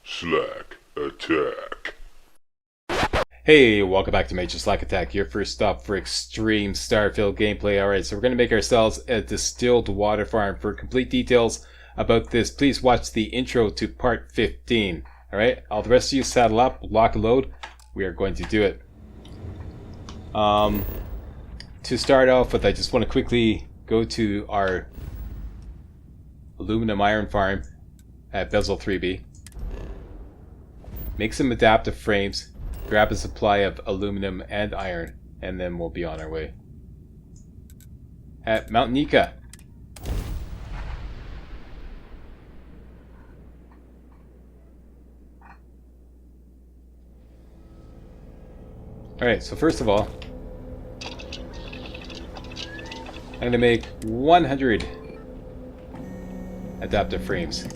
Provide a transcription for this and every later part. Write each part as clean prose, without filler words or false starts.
Slack attack. Hey, welcome back to Major Slack Attack, your first stop for extreme Starfield gameplay. Alright, so we're going to make ourselves a distilled water farm. For complete details about this, please watch the intro to part 15. Alright, all the rest of you saddle up, lock and load. We are going to do it. To start off with, I just want to quickly go to our aluminum iron farm at Bezel 3B. Make some adaptive frames. Grab a supply of aluminum and iron, and then we'll be on our way. At Mount Nika. Alright, so first of all, I'm going to make 100 adaptive frames.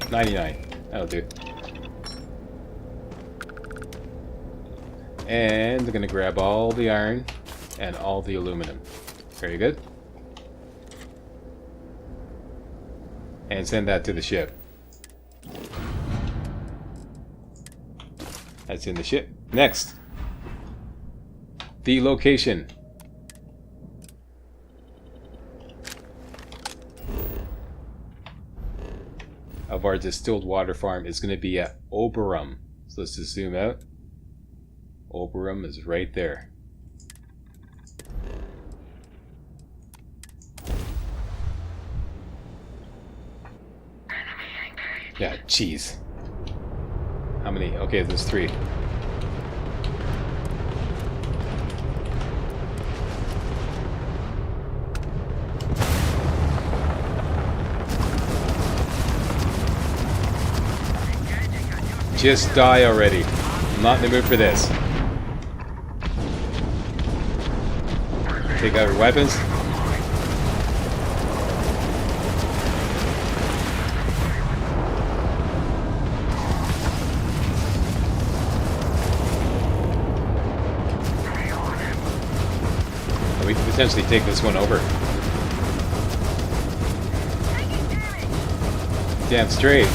99. That'll do. And I'm going to grab all the iron and all the aluminum. Very good. And send that to the ship. That's in the ship. Next. The location. Of our distilled water farm is going to be at Oberum. So let's just zoom out. Oberum is right there. Yeah, jeez. How many? Okay, there's 3. Just die already. I'm not in the mood for this. Take out your weapons. We can potentially take this one over. Damn straight.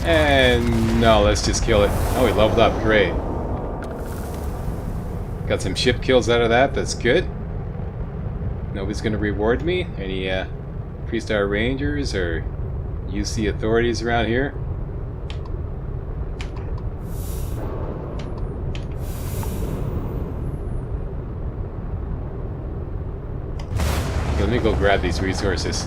And no, let's just kill it. Oh, we leveled up. Great. Got some ship kills out of that. That's good. Nobody's going to reward me. Any 3-star rangers or UC authorities around here? Okay, let me go grab these resources.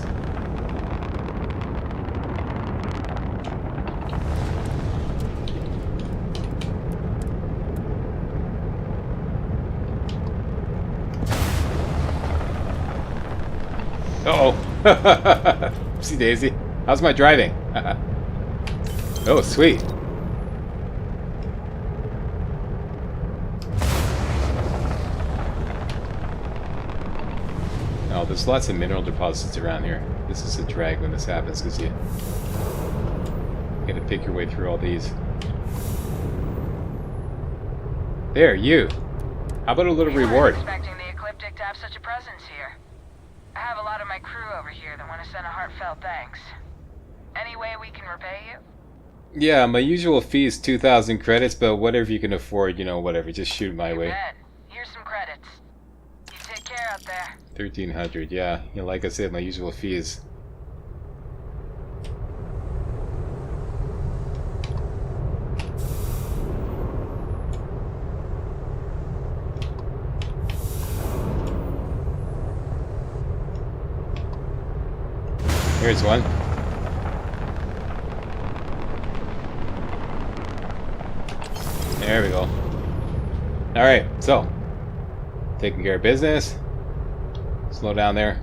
Uh-oh. Oopsie daisy. How's my driving? Oh, sweet. Oh, there's lots of mineral deposits around here. This is a drag when this happens, because you gotta pick your way through all these. There, you. How about a little reward? Expecting the Ecliptic to have such a presence here. I have a lot of my crew over here that want to send a heartfelt thanks. Any way we can repay you? Yeah, my usual fee is 2,000 credits, but whatever you can afford, you know, whatever. Just shoot my way. Bet. Here's some credits. You take care out there. 1,300, yeah. You know, like I said, my usual fee is... Here's one. There we go. Alright, so. Taking care of business. Slow down there.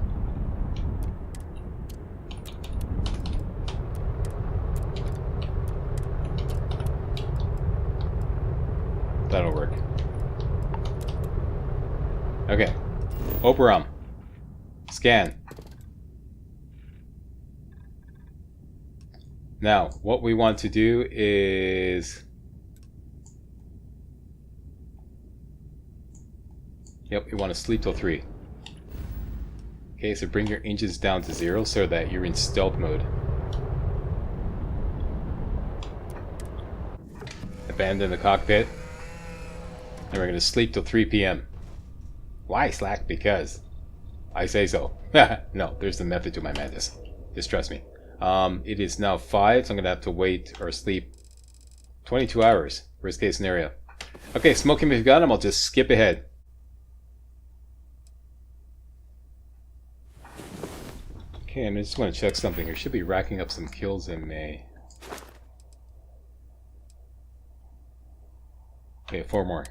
That'll work. Okay. Operum. Scan. Now, what we want to do is... Yep, we want to sleep till 3. Okay, so bring your engines down to 0 so that you're in stealth mode. Abandon the cockpit. And we're going to sleep till 3 p.m. Why, Slack? Because I say so. No, there's the method to my madness. Just trust me. It is now 5, so I'm going to have to wait or sleep 22 hours. Worst case scenario. Okay, smoking we've got him. I'll just skip ahead. Okay, I just want to check something here. Should be racking up some kills in May. Okay, 4 more.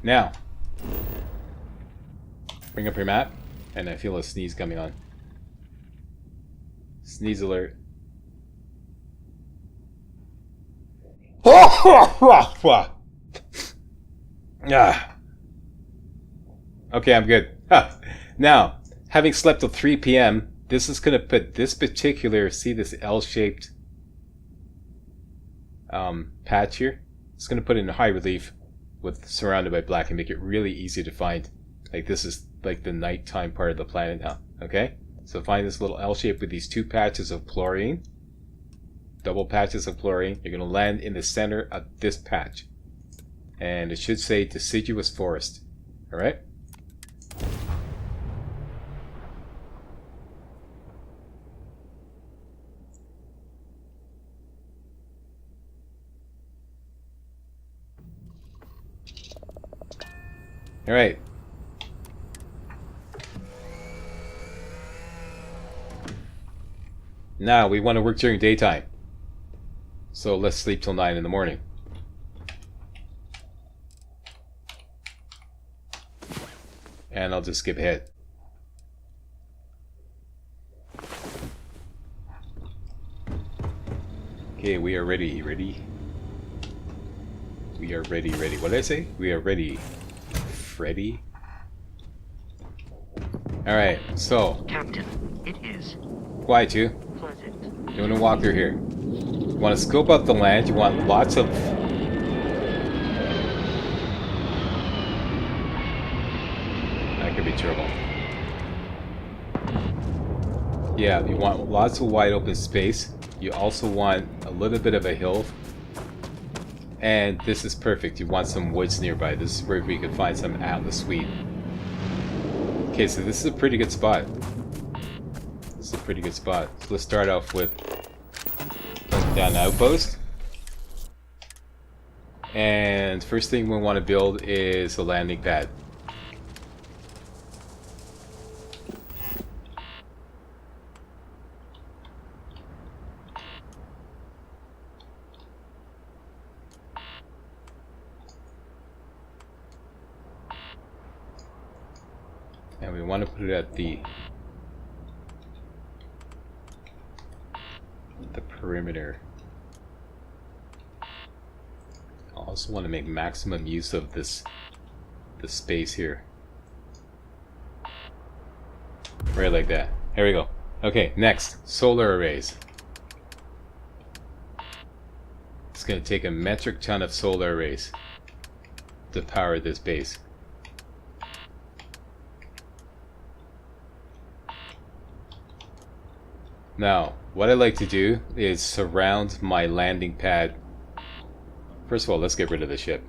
Now, bring up your map, and I feel a sneeze coming on. Sneeze alert. Okay, I'm good. Now, having slept till 3 p.m., this is going to put this particular, see this L-shaped patch here? It's going to put it in high relief with surrounded by black and make it really easy to find. Like this is like the nighttime part of the planet now. Okay? So find this little L shape with these 2 patches of chlorine. Double patches of chlorine. You're going to land in the center of this patch. And it should say deciduous forest. Alright? Alright. Now, we want to work during daytime. So let's sleep till 9 in the morning. And I'll just skip ahead. Okay, we are ready. Ready? We are ready. Ready. What did I say? We are ready. Ready? Alright, so. Captain, it is. Quiet you. Pleasant. You want to walk through here. You want to scope out the land. You want lots of. That could be trouble. Yeah, you want lots of wide open space. You also want a little bit of a hill. And this is perfect. You want some woods nearby. This is where we could find some Atlas wheat. Okay, so this is a pretty good spot. This is a pretty good spot. So let's start off with down the outpost. And first thing we want to build is a landing pad. And we want to put it at the perimeter. I also want to make maximum use of the space here. Right like that. Here we go. Okay, next, solar arrays. It's going to take a metric ton of solar arrays to power this base. Now, what I like to do is surround my landing pad. First of all, let's get rid of the ship.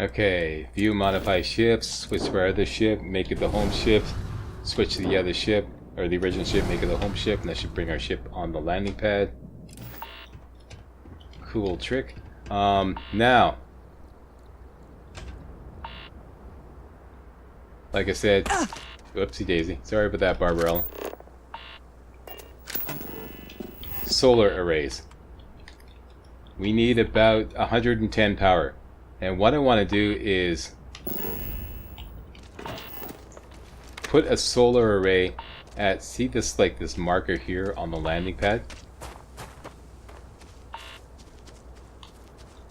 Okay, view modify ships, switch to our other ship, make it the home ship, switch to the other ship, or the original ship, make it the home ship, and that should bring our ship on the landing pad. Cool trick. Now, like I said, whoopsie daisy, sorry about that, Barbarella. Solar arrays. We need about 110 power. And what I want to do is put a solar array at, see this, like this marker here on the landing pad?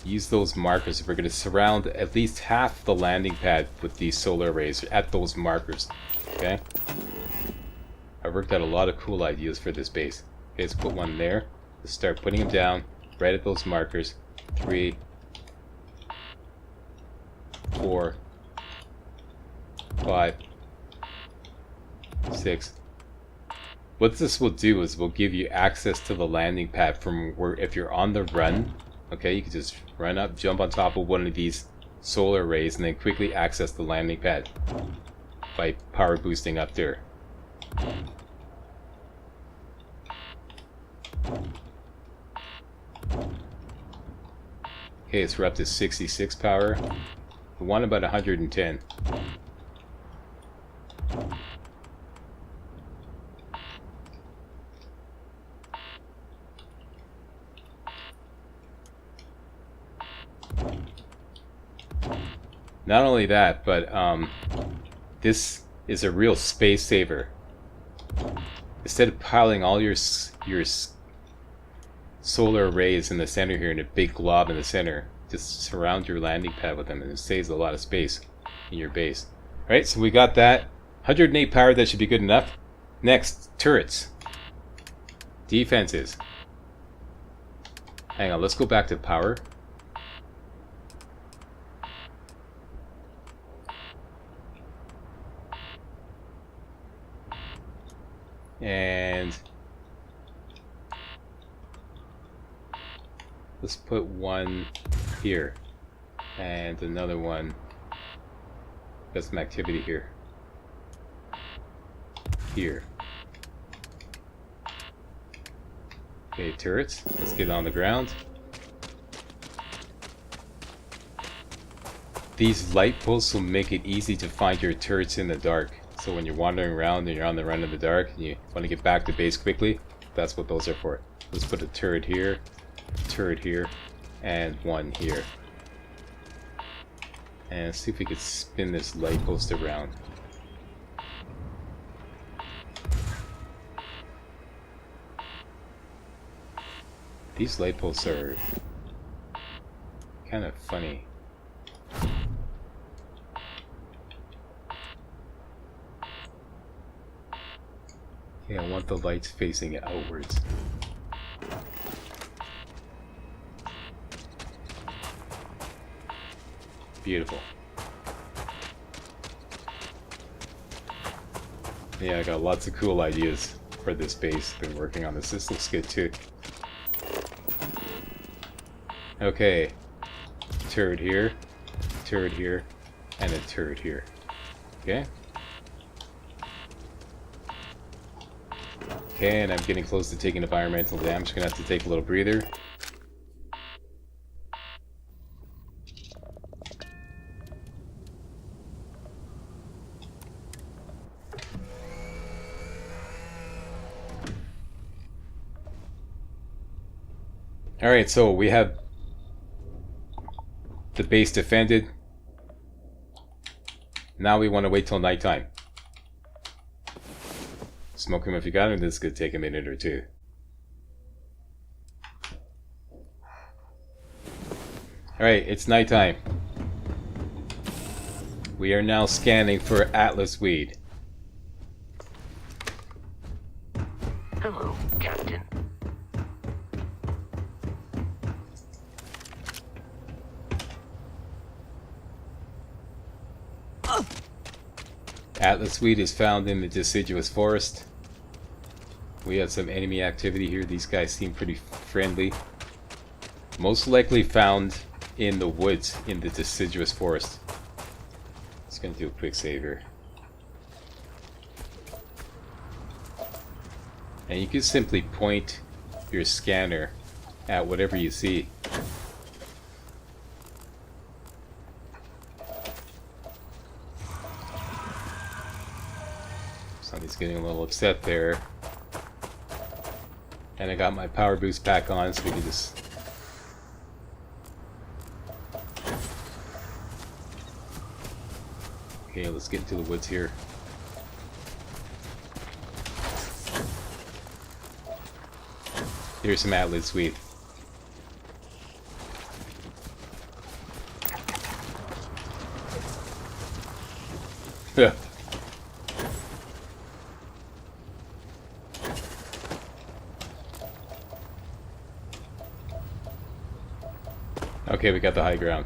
Use those markers. We're going to surround at least half the landing pad with these solar arrays at those markers. Okay? I worked out a lot of cool ideas for this base. Okay, let's put one there. Let's start putting them down right at those markers. 3, 4, 5, 6. What this will do is will give you access to the landing pad from where, if you're on the run, okay, you can just run up, jump on top of one of these solar arrays, and then quickly access the landing pad by power boosting up there. Okay, so we're up to 66 power. We want about 110. Not only that, but this is a real space saver. Instead of piling all your solar arrays in the center here in a big glob in the center, just surround your landing pad with them, and it saves a lot of space in your base. Alright, so we got that. 108 power, that should be good enough. Next, turrets. Defenses. Hang on, let's go back to power. And let's put one here and another one. Got some activity here. Here. Okay, turrets. Let's get on the ground. These light posts will make it easy to find your turrets in the dark. So when you're wandering around and you're on the run in the dark and you want to get back to base quickly, that's what those are for. Let's put a turret here, and one here. And see if we could spin this light post around. These light posts are kind of funny. Yeah, I want the lights facing outwards. Beautiful. Yeah, I got lots of cool ideas for this base. Been working on this. This looks good too. Okay. Turret here, and a turret here. Okay. Okay, and I'm getting close to taking environmental damage. Gonna have to take a little breather. Alright, so we have the base defended. Now we want to wait till nighttime. Smoke him if you got him. This could take a minute or two. Alright, it's nighttime. We are now scanning for Atlas weed. Hello, Captain. Atlas weed is found in the deciduous forest. We have some enemy activity here. These guys seem pretty friendly. Most likely found in the woods in the deciduous forest. Just gonna do a quick save here. And you can simply point your scanner at whatever you see. Somebody's getting a little upset there. And I got my power boost back on so we can just... Okay, let's get into the woods here. Here's some atlas wheat. Okay, we got the high ground.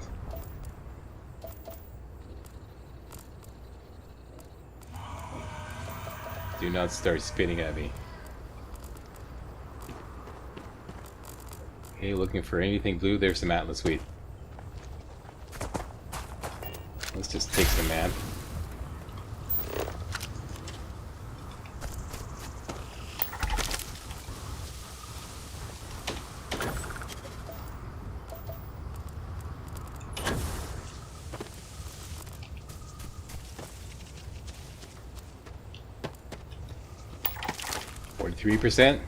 Do not start spitting at me. Okay, looking for anything blue. There's some atlas wheat. Let's just take some, man. %.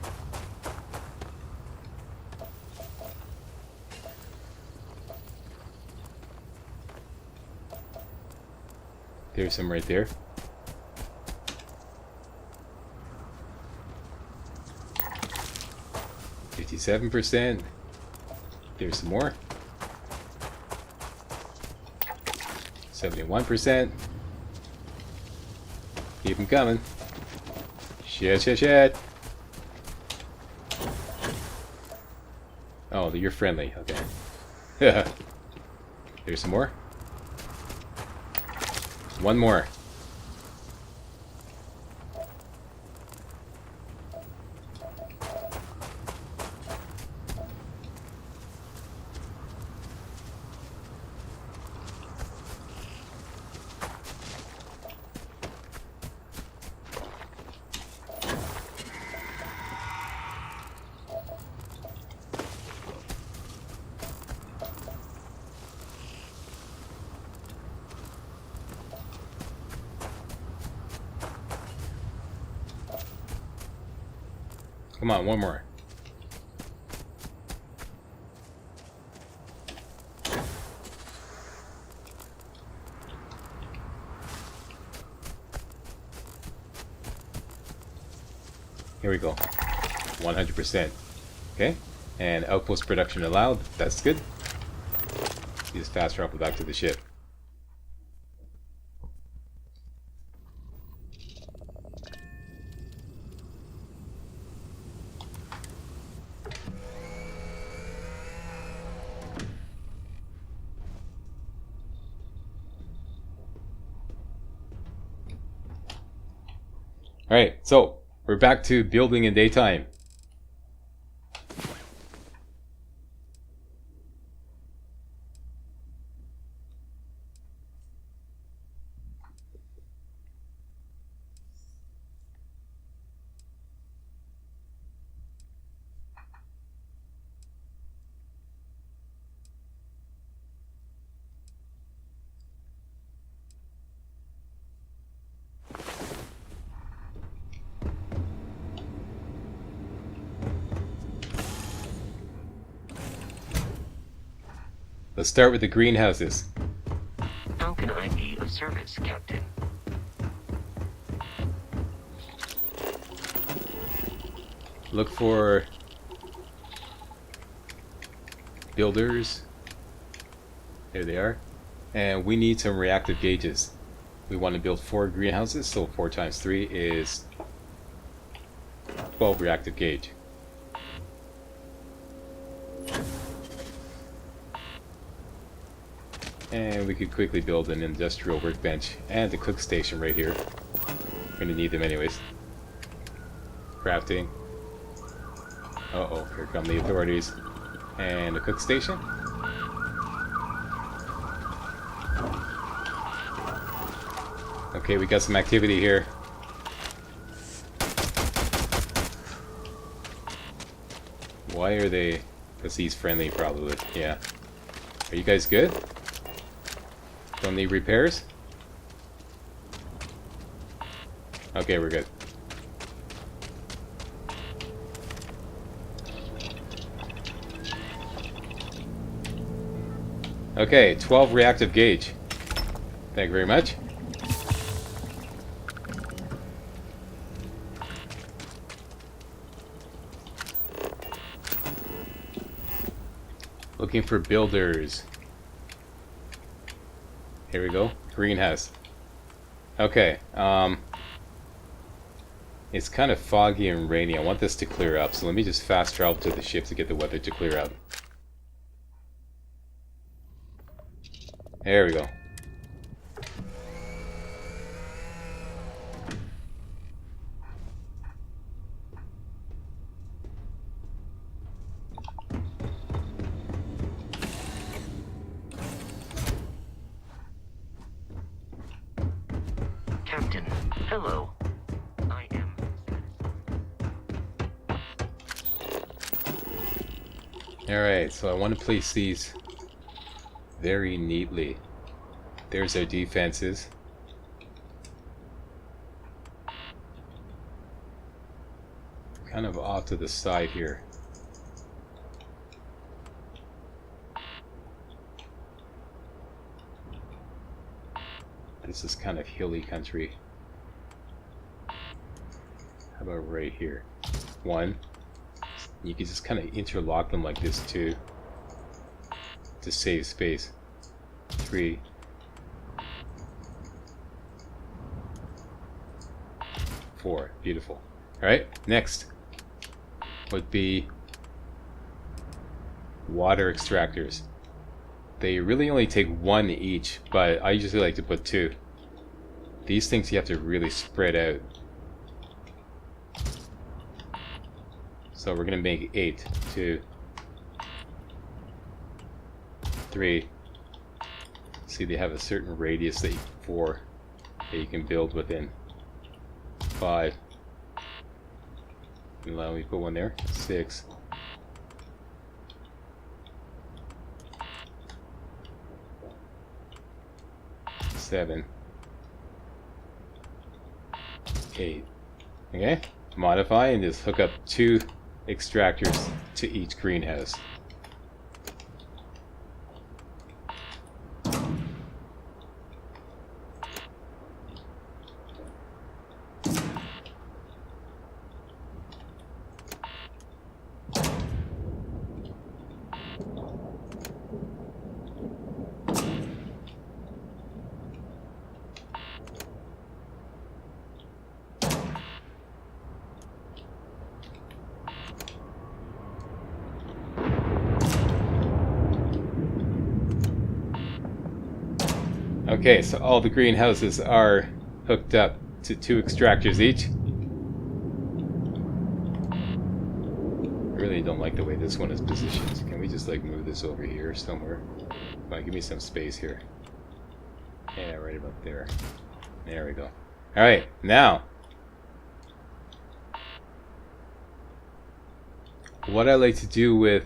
There's some right there. %. There's some more. 71%. Keep them coming. Shit. Oh, you're friendly. Okay. There's some more. One more. Come on, one more. Here we go. 100%. Okay. And outpost production allowed. That's good. Use fast travel back to the ship. Alright, so we're back to building in daytime. Let's start with the greenhouses. How can I be of service, Captain? Look for builders. There they are. And we need some reactive gauges. We want to build 4 greenhouses, so 4 times 3 is 12 reactive gauge. And we could quickly build an industrial workbench and a cook station right here. We're going to need them anyways. Crafting. Uh-oh, here come the authorities. And a cook station. Okay, we got some activity here. Why are they... Because he's friendly, probably. Yeah. Are you guys good? Don't need repairs? Okay, we're good. Okay, 12 reactive gauge. Thank you very much. Looking for builders. Here we go. Greenhouse. Okay, it's kind of foggy and rainy. I want this to clear up, so let me just fast travel to the ship to get the weather to clear up. There we go. Captain, hello. I am... Alright, so I want to place these very neatly. There's our defenses. Kind of off to the side here. This is kind of hilly country. How about right here? One. You can just kind of interlock them like this too, to save space. 3. 4. Beautiful. Alright, next would be water extractors. They really only take 1 each, but I usually like to put 2. These things you have to really spread out. So we're going to make 8. 2. 3. See, they have a certain radius that 4 that you can build within. 5. Allow me to put 1 there. 6. 7. 8. Okay? Modify and just hook up 2 extractors to each greenhouse. Okay, so all the greenhouses are hooked up to 2 extractors each. I really don't like the way this one is positioned. Can we just like move this over here somewhere? Come on, give me some space here. Yeah, right about there. There we go. Alright, now what I like to do with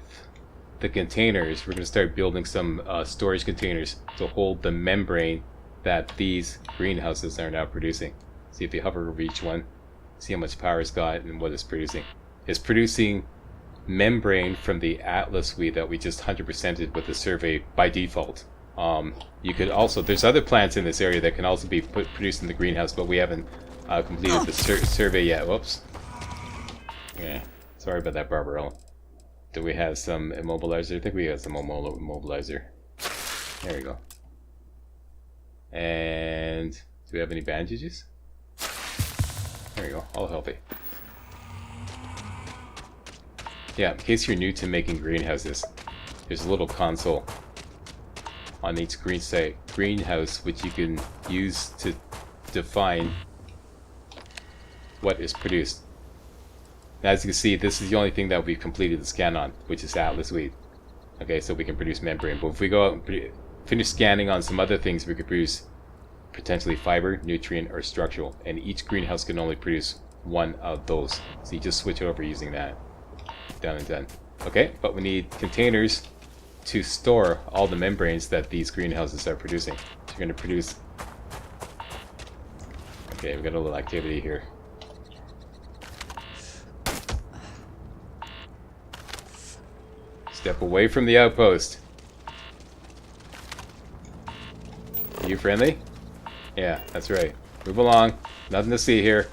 the containers, we're going to start building some storage containers to hold the membrane that these greenhouses are now producing. See if you hover over each one, see how much power it's got and what it's producing. It's producing membrane from the Atlas suite that we just 100%ed with the survey by default. You could also, there's other plants in this area that can also be produced in the greenhouse, but we haven't completed the survey yet. Whoops. Yeah, sorry about that, Barbara. Do we have some immobilizer? I think we have some immobilizer. There we go. And do we have any bandages? There we go, all healthy. Yeah, in case you're new to making greenhouses, there's a little console on each greenhouse which you can use to define what is produced. Now, as you can see, this is the only thing that we've completed the scan on, which is Atlas wheat. Okay, so we can produce membrane. But if we go out and finish scanning on some other things, we could produce potentially fiber, nutrient, or structural. And each greenhouse can only produce 1 of those. So you just switch over using that. Done and done. Okay, but we need containers to store all the membranes that these greenhouses are producing. So you're going to produce... Okay, we've got a little activity here. Step away from the outpost. Are you friendly? Yeah, that's right. Move along. Nothing to see here.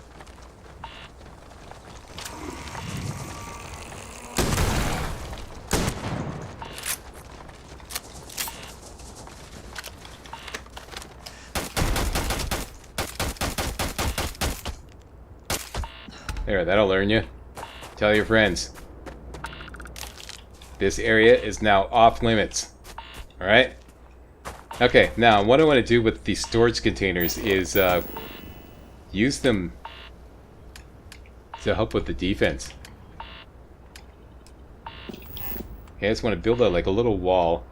There, that'll learn you. Tell your friends. This area is now off limits. Alright? Okay, now what I want to do with these storage containers is use them to help with the defense. Okay, I just want to build like a little wall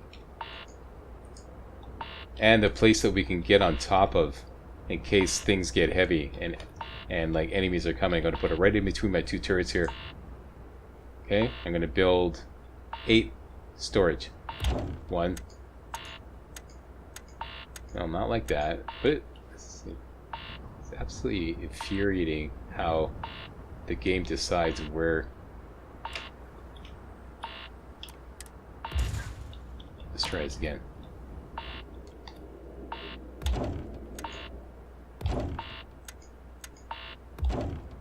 and a place that we can get on top of in case things get heavy and like enemies are coming. I'm going to put it right in between my two turrets here. Okay, I'm going to build 8 storage. 1. No, not like that, but it's absolutely infuriating how the game decides where. Let's try this again.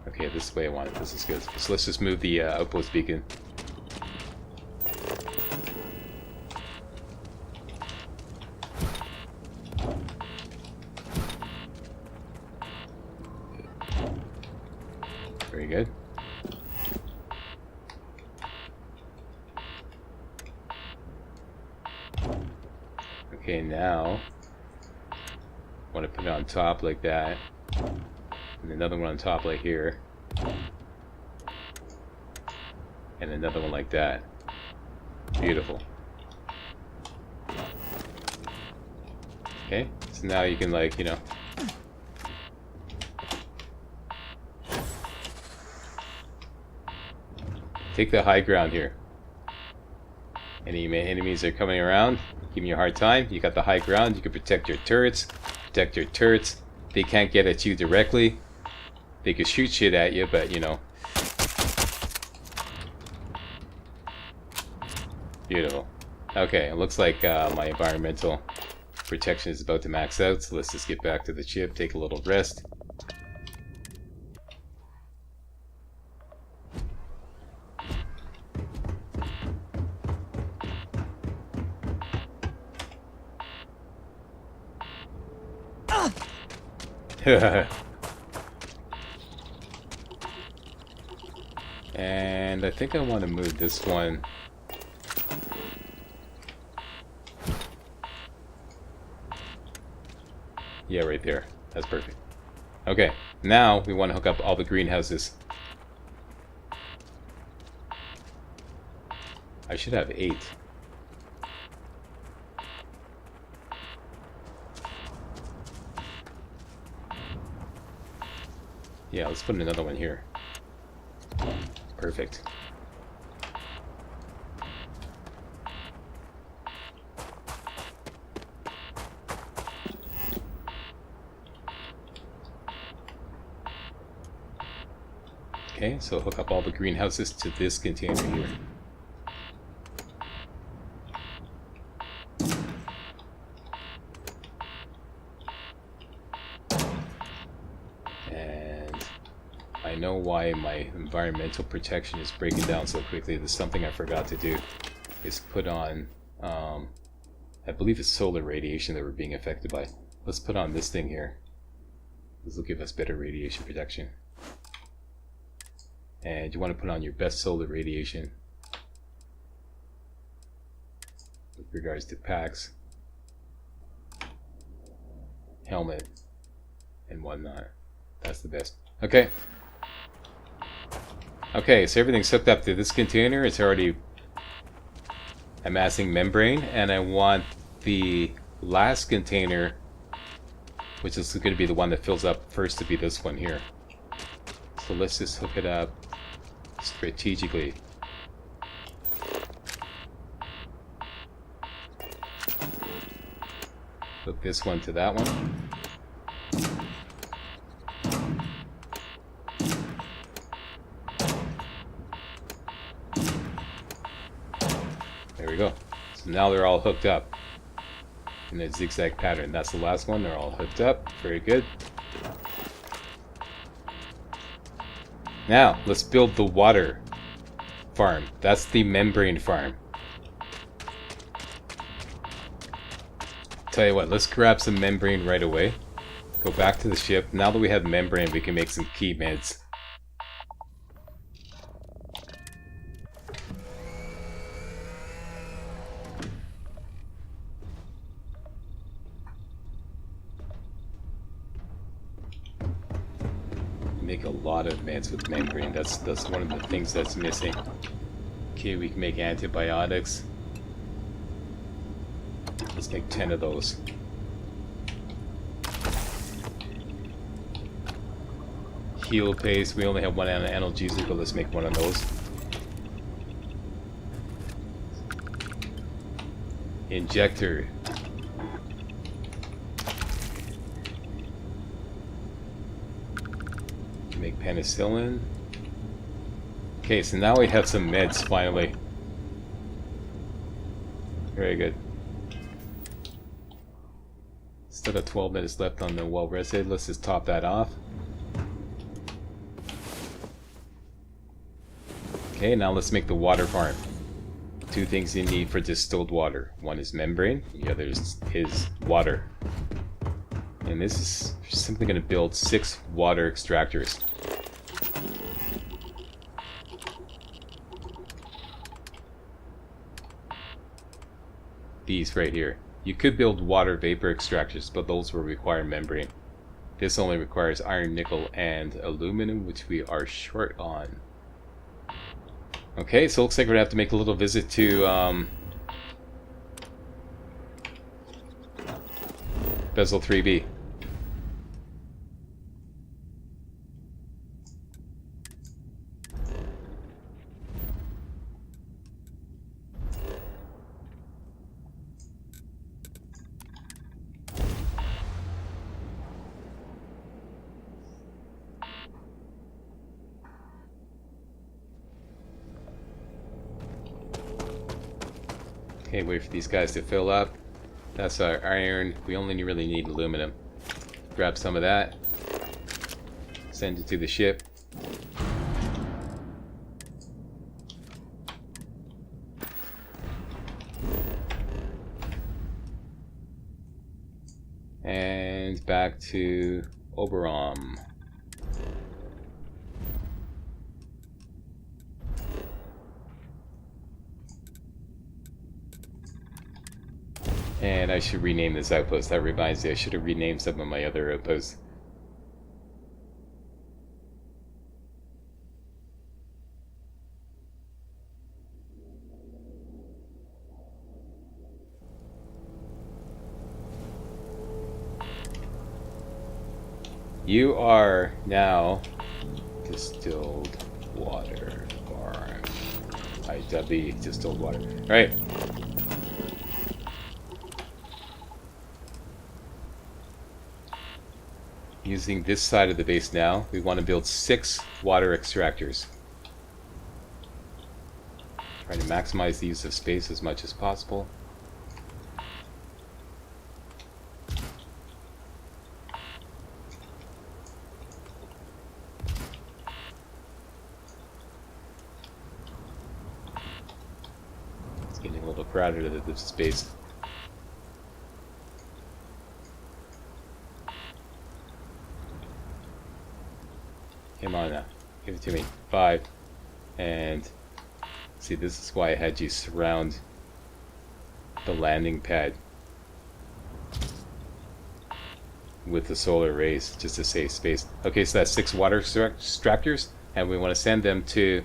Okay, this is the way I want it. This is good. So let's just move the outpost beacon. Very good. Okay, now I want to put it on top like that, and another one on top like here, and another one like that. Beautiful. Okay, so now you can, like, you know, take the high ground here. Any enemies are coming around, giving you a hard time. You got the high ground. You can protect your turrets. Protect your turrets. They can't get at you directly. They could shoot shit at you, but you know. Beautiful. Okay, it looks like my environmental protection is about to max out. So let's just get back to the ship. Take a little rest. And I think I want to move this one. Yeah, right there. That's perfect. Okay, now we want to hook up all the greenhouses. I should have 8. Yeah, let's put another one here. Perfect. Okay, so hook up all the greenhouses to this container here. I know why my environmental protection is breaking down so quickly. There's something I forgot to do. Is put on, I believe it's solar radiation that we're being affected by. Let's put on this thing here. This will give us better radiation protection. And you want to put on your best solar radiation with regards to packs, helmet, and whatnot. That's the best. Okay. Okay, so everything's hooked up to this container. It's already amassing membrane, and I want the last container, which is going to be the one that fills up first, to be this one here. So let's just hook it up strategically. Hook this one to that one. There we go. So now they're all hooked up in a zigzag pattern. That's the last one. They're all hooked up. Very good. Now, let's build the water farm. That's the membrane farm. Tell you what, let's grab some membrane right away. Go back to the ship. Now that we have membrane, we can make some key meds. Make a lot of meds with membrane. That's one of the things that's missing. Okay, we can make antibiotics. Let's make 10 of those. Heal paste. We only have one analgesic, but let's make one of those. Injector. Make penicillin. Okay, so now we have some meds finally. Very good. Still got 12 minutes left on the well rested. Let's just top that off. Okay, now let's make the water farm. Two things you need for distilled water. One is membrane, the other is water. And this is simply going to build 6 water extractors. These right here. You could build water vapor extractors, but those will require membrane. This only requires iron, nickel, and aluminum, which we are short on. Okay, so it looks like we're going to have to make a little visit to Bezel 3B. Okay, wait for these guys to fill up. That's our iron. We only really need aluminum. Grab some of that. Send it to the ship. And back to Oberon. And I should rename this outpost. That reminds me, I should have renamed some of my other outposts. You are now distilled water farm. IW distilled water. Alright. Using this side of the base now, we want to build 6 water extractors. Trying to maximize the use of space as much as possible. It's getting a little crowded at this space. Come on now, give it to me. 5. And see, this is why I had you surround the landing pad with the solar rays just to save space. Okay, so that's 6 water extractors, and we want to send them to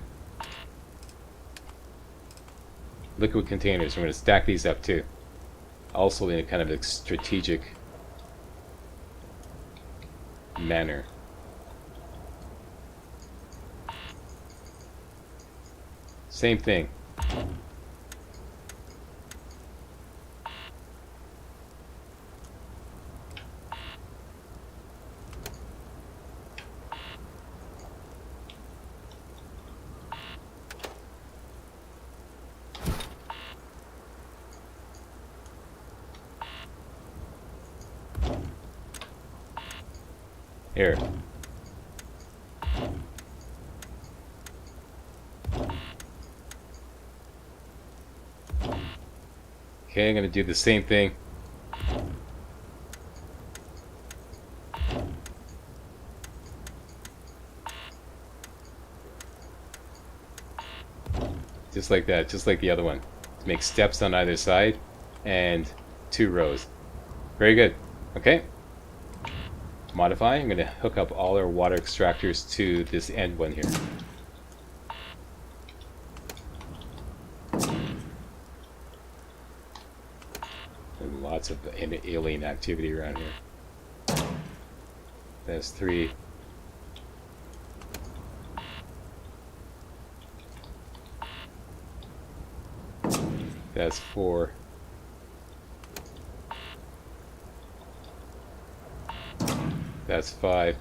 liquid containers. We're going to stack these up too, also in a kind of a strategic manner. Same thing. Here. Okay, I'm going to do the same thing. Just like that, just like the other one. Make steps on either side and 2 rows. Very good. Okay. modify. I'm going to hook up all our water extractors to this end one here. And lots of alien activity around here. That's 3. That's 4. That's 5.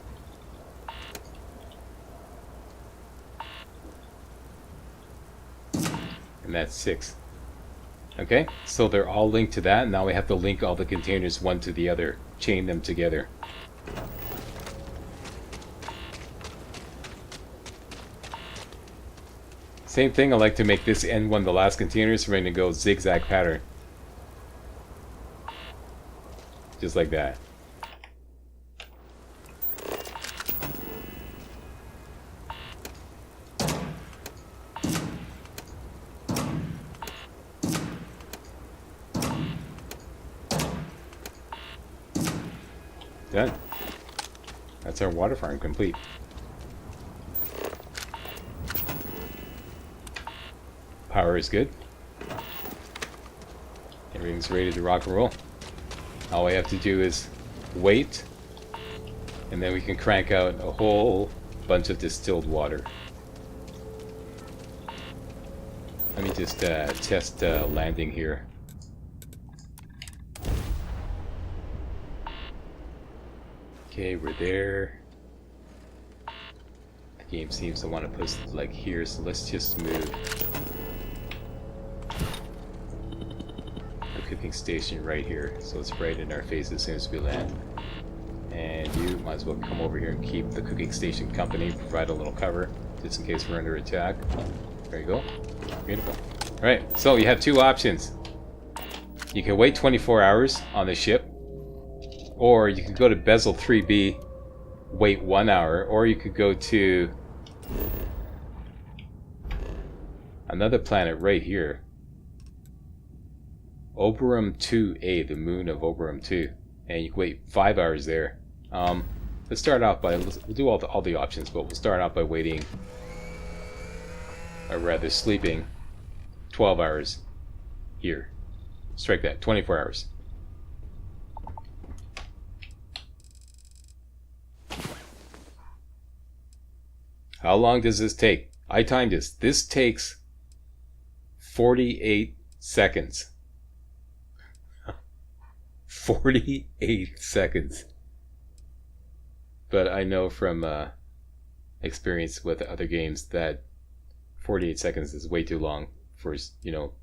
And that's 6. Okay, so they're all linked to that. Now we have to link all the containers one to the other, chain them together. Same thing, I like to make this end one the last container, so we're going to go zigzag pattern. Just like that. Done. That's our water farm complete. Power is good. Everything's ready to rock and roll. All we have to do is wait, and then we can crank out a whole bunch of distilled water. Let me just test landing here. Okay, we're there. The game seems to want to put us like here, so let's just move the cooking station right here, so it's right in our face as soon as we land. And you might as well come over here and keep the cooking station company, provide a little cover, just in case we're under attack. There you go. Beautiful. Alright, so you have 2 options. You can wait 24 hours on the ship, or you could go to Bezel 3B, wait 1 hour, or you could go to another planet right here, Oberon 2A, the moon of Oberon 2, and you can wait 5 hours there. Let's start off by, we'll do all the options, but we'll start off by waiting, or rather sleeping, 12 hours here. Strike that, 24 hours. How long does this take? I timed this. This takes 48 seconds. 48 seconds. But I know from experience with other games that 48 seconds is way too long for, you know,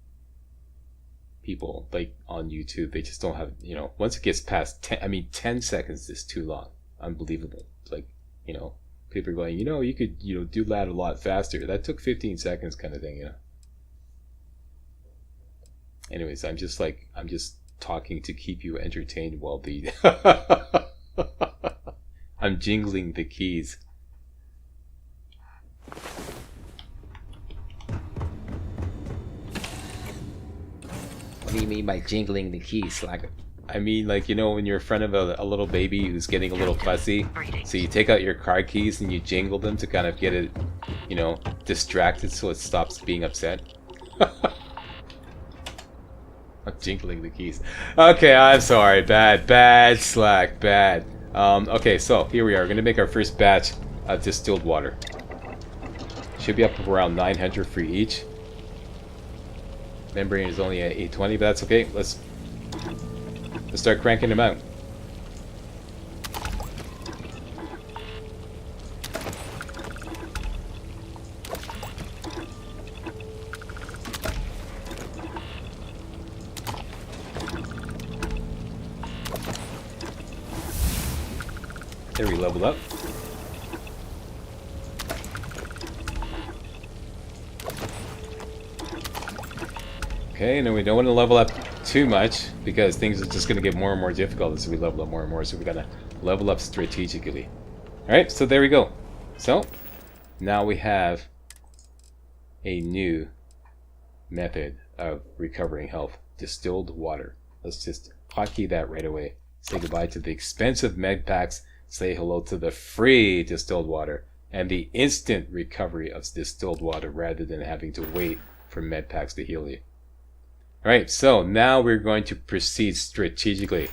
people like on YouTube. They just don't have, you know, once it gets past 10 seconds is too long. Unbelievable. Like, you know, people are going, you know, you could, you know, do that a lot faster. That took 15 seconds kind of thing, you know. Anyways, I'm just talking to keep you entertained while the I'm jingling the keys. What do you mean by jingling the keys? Like, I mean, like, you know, when you're in front of a little baby who's getting a little fussy, so you take out your car keys and you jingle them to kind of get it, you know, distracted so it stops being upset. I'm jingling the keys. Okay, I'm sorry. Bad slack. Bad. Okay, so here we are. We're going to make our first batch of distilled water. Should be up around 900 for each. Membrane is only at 820, but that's okay. Let's start cranking them out. There, we leveled up. Okay, and then we don't want to level up too much because things are just going to get more and more difficult as we level up more and more, so we got to level up strategically. Alright, so there we go. So, now we have a new method of recovering health. Distilled water. Let's just hotkey that right away. Say goodbye to the expensive med packs. say hello to the free distilled water and the instant recovery of distilled water rather than having to wait for med packs to heal you. Alright, so now we're going to proceed strategically.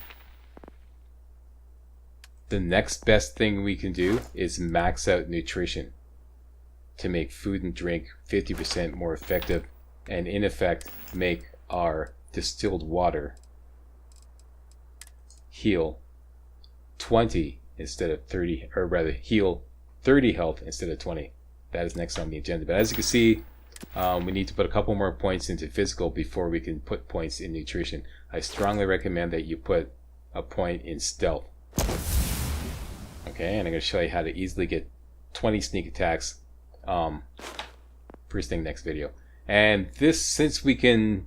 The next best thing we can do is max out nutrition to make food and drink 50% more effective, and in effect make our distilled water heal 20 instead of 30, or rather heal 30 health instead of 20. That is next on the agenda. But as you can see, we need to put a couple more points into physical before we can put points in nutrition. I strongly recommend that you put a point in stealth. Okay, and I'm going to show you how to easily get 20 sneak attacks first thing next video. And this, since we can,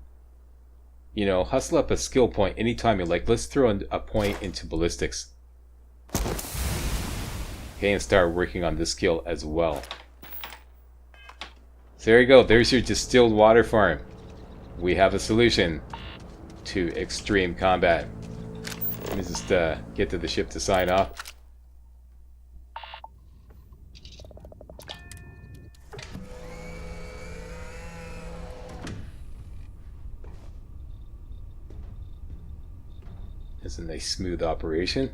you know, hustle up a skill point anytime you like, let's throw a point into ballistics. Okay, and start working on this skill as well. So there you go, there's your distilled water farm. We have a solution to extreme combat. Let me just get to the ship to sign off. It's a nice smooth operation,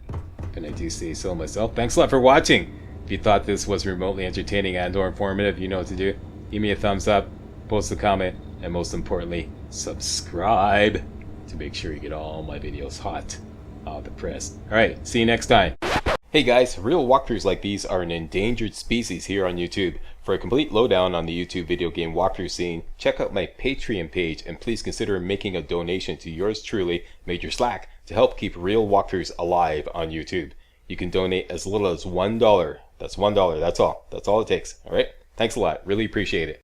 and I do say so myself. Thanks a lot for watching. If you thought this was remotely entertaining and or informative, you know what to do. Give me a thumbs up, post a comment, and most importantly, subscribe to make sure you get all my videos hot off the press. Alright, see you next time. Hey guys, real walkthroughs like these are an endangered species here on YouTube. For a complete lowdown on the YouTube video game walkthrough scene, check out my Patreon page, and please consider making a donation to yours truly, Major Slack, to help keep real walkthroughs alive on YouTube. You can donate as little as $1. That's $1, that's all. That's all it takes. Alright? Thanks a lot. Really appreciate it.